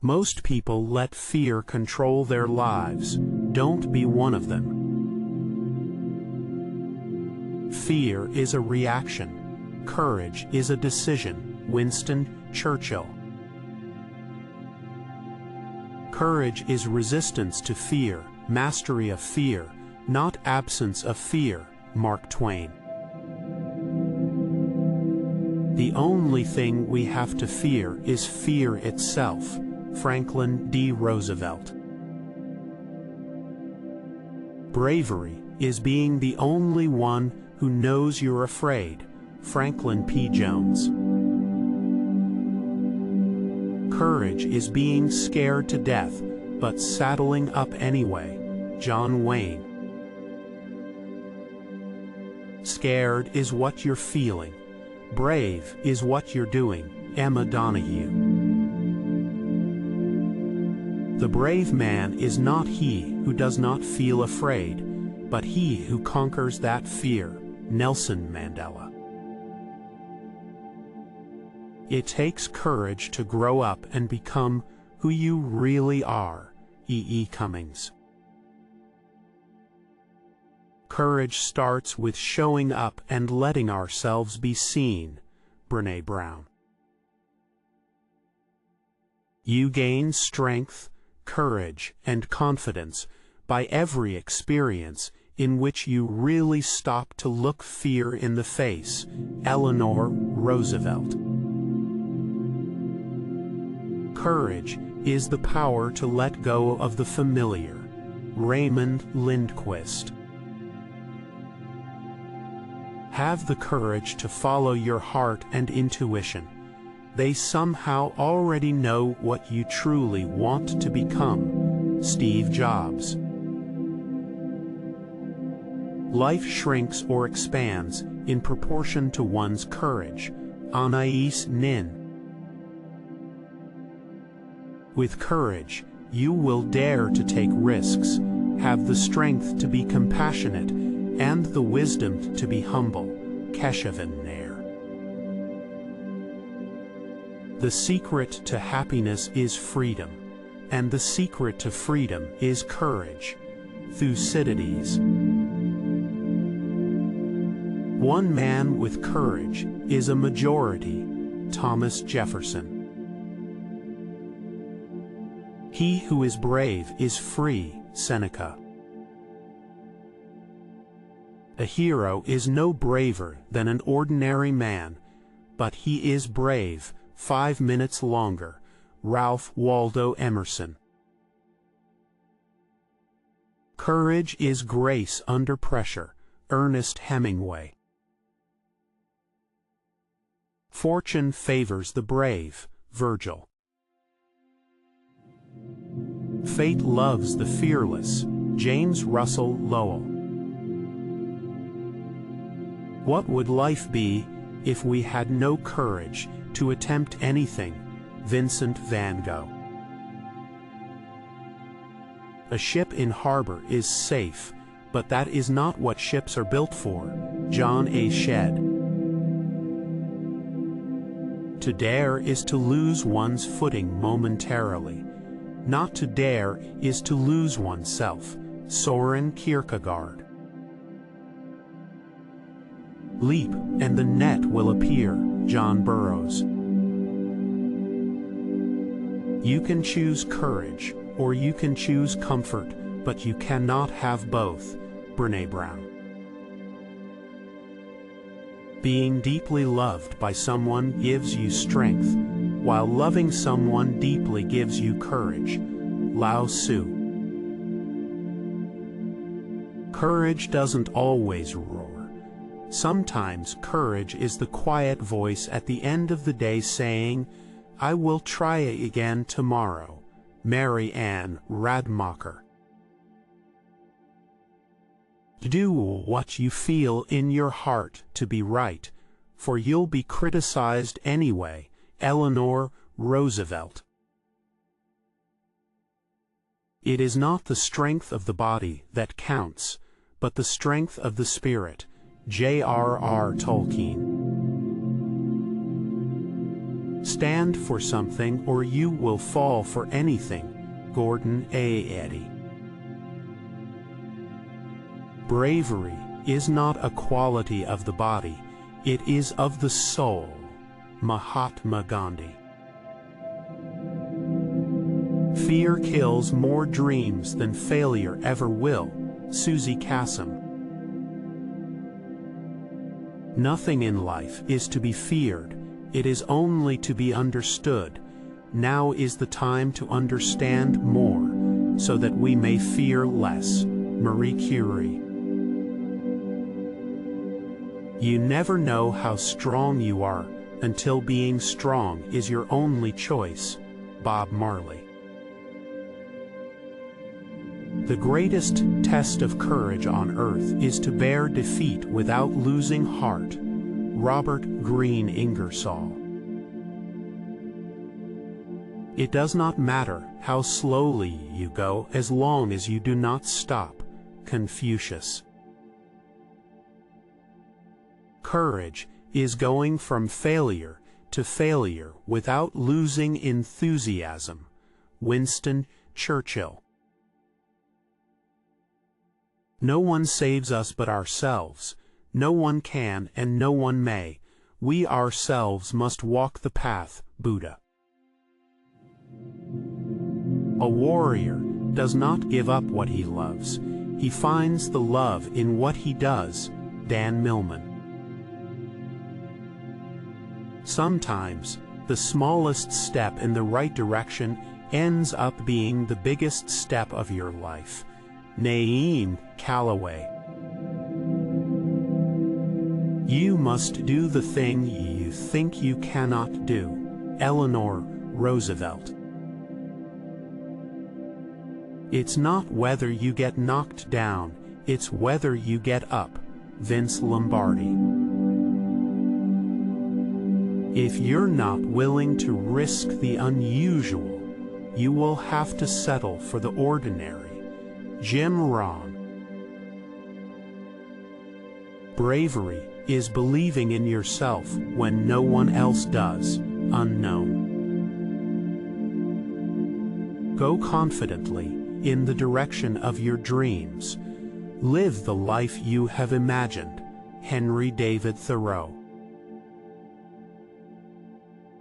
Most people let fear control their lives. Don't be one of them. Fear is a reaction. Courage is a decision. Winston Churchill. Courage is resistance to fear, mastery of fear, not absence of fear. Mark Twain. The only thing we have to fear is fear itself. Franklin D. Roosevelt. Bravery is being the only one who knows you're afraid. Franklin P. Jones. Courage is being scared to death, but saddling up anyway. John Wayne. Scared is what you're feeling. Brave is what you're doing. Emma Donoghue. The brave man is not he who does not feel afraid, but he who conquers that fear. Nelson Mandela. It takes courage to grow up and become who you really are. E. Cummings. Courage starts with showing up and letting ourselves be seen. Brené Brown. You gain strength, courage, and confidence by every experience in which you really stop to look fear in the face. Eleanor Roosevelt. Courage is the power to let go of the familiar. Raymond Lindquist. Have the courage to follow your heart and intuition. They somehow already know what you truly want to become. Steve Jobs. Life shrinks or expands in proportion to one's courage. Anais Nin. With courage, you will dare to take risks, have the strength to be compassionate, and the wisdom to be humble. Keshava Nair. The secret to happiness is freedom, and the secret to freedom is courage. Thucydides. One man with courage is a majority. Thomas Jefferson. He who is brave is free. Seneca. A hero is no braver than an ordinary man, but he is brave 5 minutes longer. Ralph Waldo Emerson. Courage is grace under pressure. Ernest Hemingway. Fortune favors the brave. Virgil. Fate loves the fearless. James Russell Lowell. What would life be if we had no courage to attempt anything? Vincent van Gogh. A ship in harbor is safe, but that is not what ships are built for. John A. Shedd. To dare is to lose one's footing momentarily. Not to dare is to lose oneself. Soren Kierkegaard. Leap, and the net will appear. John Burroughs. You can choose courage, or you can choose comfort, but you cannot have both. Brené Brown. Being deeply loved by someone gives you strength, while loving someone deeply gives you courage. Lao Tzu. Courage doesn't always roar. Sometimes courage is the quiet voice at the end of the day saying, "I will try again tomorrow." Mary Ann Radmacher. Do what you feel in your heart to be right, for you'll be criticized anyway. Eleanor Roosevelt. It is not the strength of the body that counts, but the strength of the spirit. J.R.R. Tolkien. Stand for something or you will fall for anything. Gordon A. Eddy. Bravery is not a quality of the body, it is of the soul. Mahatma Gandhi. Fear kills more dreams than failure ever will. Susie Kassem. Nothing in life is to be feared, it is only to be understood. Now is the time to understand more, so that we may fear less. Marie Curie. You never know how strong you are until being strong is your only choice. Bob Marley. The greatest test of courage on earth is to bear defeat without losing heart. Robert Greene Ingersoll. It does not matter how slowly you go as long as you do not stop. Confucius. Courage is going from failure to failure without losing enthusiasm. Winston Churchill. No one saves us but ourselves. No one can and no one may. We ourselves must walk the path. Buddha. A warrior does not give up what he loves. He finds the love in what he does. Dan Millman. Sometimes, the smallest step in the right direction ends up being the biggest step of your life. Naeem Callaway. You must do the thing you think you cannot do. Eleanor Roosevelt. It's not whether you get knocked down, it's whether you get up. Vince Lombardi. If you're not willing to risk the unusual, you will have to settle for the ordinary. Jim Rohn. Bravery is believing in yourself when no one else does. Unknown. Go confidently in the direction of your dreams. Live the life you have imagined. Henry David Thoreau.